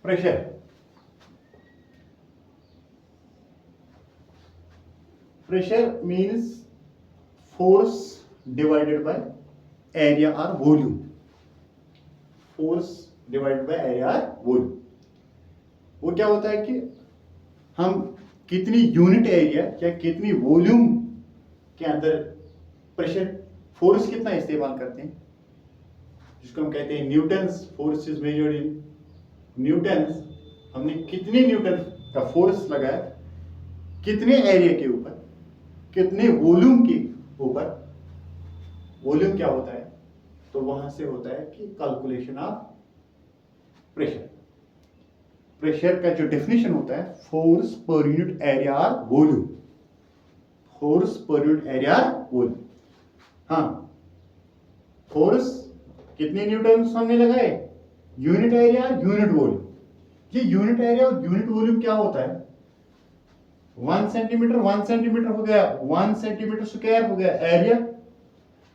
Pressure pressure means force divided by area और volume. Force divided by area और volume. वो क्या होता है कि हम कितनी यूनिट एरिया या कितनी वॉल्यूम के अंदर प्रेशर फोर्स कितना इस्तेमाल करते हैं, जिसको हम कहते हैं Newton's. Force is measured in Newton's. हमने कितने न्यूटन का फोर्स लगाया कितने एरिया के ऊपर, कितने वॉल्यूम के ऊपर। वॉल्यूम क्या होता है, तो वहां से होता है कि कैलकुलेशन ऑफ प्रेशर। प्रेशर का जो डेफिनेशन होता है फोर्स पर यूनिट एरिया और volume. Force per unit area और वॉल्यूम। हाँ, फोर्स कितने न्यूटन हमने लगाए, यूनिट एरिया यूनिट वॉल्यूम। ये यूनिट एरिया और यूनिट वॉल्यूम क्या होता है, 1 सेंटीमीटर 1 सेंटीमीटर हो गया, 1 सेंटीमीटर स्क्वायर हो गया area.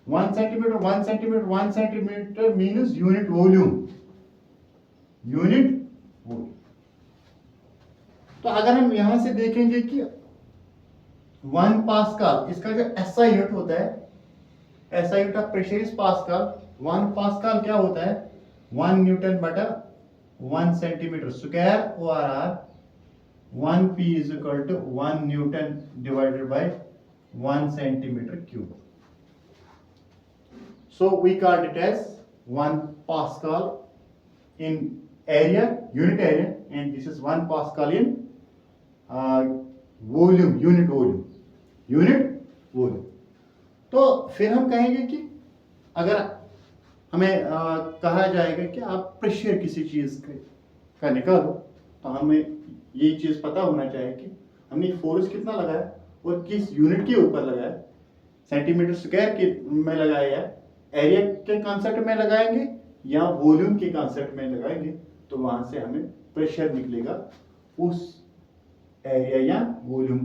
1 centimetre 1 centimetre 1 centimetre means unit volume. Unit volume. तो अगर हम यहां से देखेंगे कि 1 पास्कल, इसका जो एसआई यूनिट होता है, SI unit of pressure is pascal. 1 pascal क्या होता है, 1 न्यूटन बटा 1 सेंटीमीटर स्क्वायर और 1 P is equal to 1 newton divided by 1 centimetre cube. So we called it as 1 Pascal in area, unit area, and this is 1 Pascal in volume, unit volume, unit volume. तो फिर हम कहेंगे कि अगर हमें कहा जाएगा कि आप प्रेशर किसी चीज का निकालो, तो हमें ये चीज पता होना चाहिए कि हमने फोर्स कितना लगाया और किस यूनिट के ऊपर लगाया, सेंटीमीटर स्क्वायर के में लगाया, एरिया के कॉन्सेप्ट में लगाएंगे या वॉल्यूम के कॉन्सेप्ट में लगाएंगे, तो वहां से हमें प्रेशर निकलेगा उस एरिया या वॉल्यूम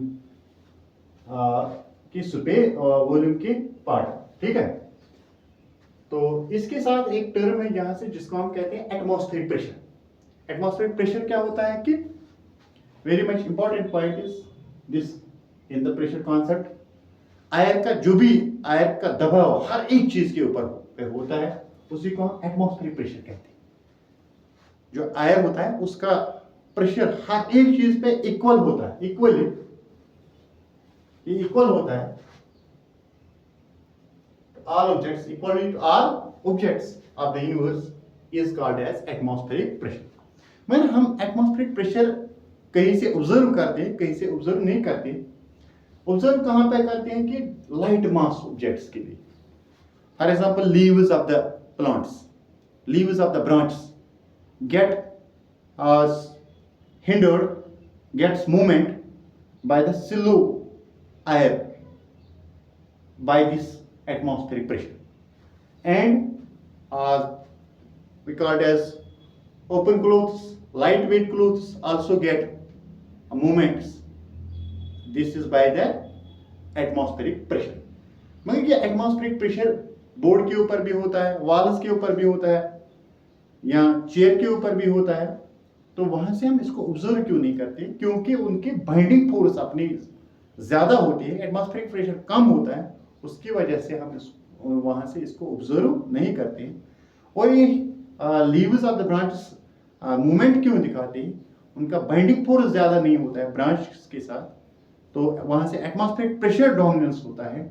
वॉल्यूम के पार्ट। ठीक है। तो इसके साथ एक टर्म है यहां से जिसको हम कहते हैं एटमॉस्फेरिक प्रेशर। एटमॉस्फेरिक प्रेशर क्या होता है कि very much important point is this in the pressure concept. Air का जो भी एयर का दबाव हर एक चीज के ऊपर होता है, उसी को हम एटमॉस्फेरिक प्रेशर कहते हैं। जो एयर होता है उसका प्रेशर हर एक चीज पे इक्वल होता है, इक्वली ये इक्वल होता है। All objects equally to all objects of the universe is called as atmospheric pressure. मैंने हम एटमॉस्फेरिक प्रेशर कहीं से ऑब्जर्व करते हैं, कहीं से ऑब्जर्व नहीं करते। ऑब्जर्व कहां पे करते हैं कि लाइट मास ऑब्जेक्ट्स के लिए। For example leaves of the plants, leaves of the branches get hindered, gets movement by the shallow air by this atmospheric pressure, and we call it as open clothes, lightweight clothes also get movements. This is by the atmospheric pressure. मगर ये atmospheric pressure board के ऊपर भी होता है, walls के ऊपर भी होता है, या चेयर के ऊपर भी होता है। तो वहां से हम इसको ऑब्जर्व क्यों नहीं करते, क्योंकि उनकी बाइंडिंग फोर्स अपनी ज्यादा होती है, एटमॉस्फेरिक प्रेशर कम होता है, उसकी वजह से हम वहां से इसको ऑब्जर्व नहीं करते। और ये leaves of the branch movement क्यों दिखाते हैं, उनका बाइंडिंग फोर्स ज्यादा नहीं होता है ब्रांच के साथ, तो वहां से एटमॉस्फेरिक प्रेशर डोमिनेंस होता है,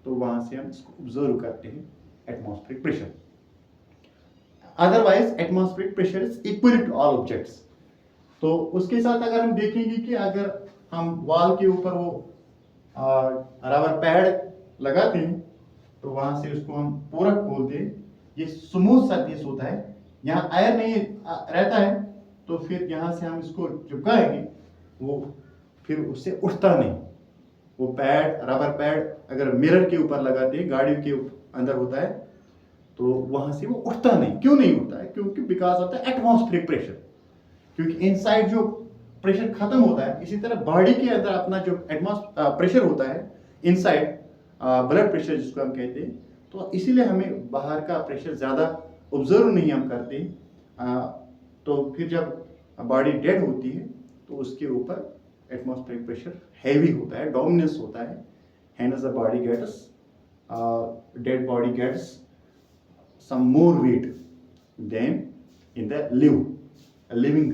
तो वहां से हम इसको ऑब्जर्व करते हैं atmospheric pressure. Otherwise atmospheric pressure is equal to all objects. तो उसके साथ अगर हम देखेंगे कि अगर हम वॉल के ऊपर वो रबर पैड लगाते हैं, तो वहां से उसको हम पूरा खोल दें, ये स्मूथ सरफेस होता है, यहाँ एयर नहीं रहता है, तो फिर यहाँ से हम इसको चिपकाएंगे, वो फिर उससे उठता नहीं। वो पैड, रबर पैड अगर मिरर के ऊपर लगाते हैं, गाड़ी के अंदर होता है, तो वहां से वो उठता नहीं। क्यों नहीं उठता है, क्योंकि because of the atmospheric pressure. क्योंकि इनसाइड जो प्रेशर खत्म होता है, इसी तरह बॉडी के अंदर अपना जो प्रेशर होता है इनसाइड, ब्लड प्रेशर जिसको हम कहते हैं, तो इसीलिए हमें बाहर का प्रेशर ज्यादा ऑब्जर्व नहीं हम करते। तो फिर जब बॉडी डेड होती है तो उसके ऊपर एटमॉस्फेरिक प्रेशर हैवी होता है, डोमिनेंस होता है, hence the body gets dead body gets some more weight than in the living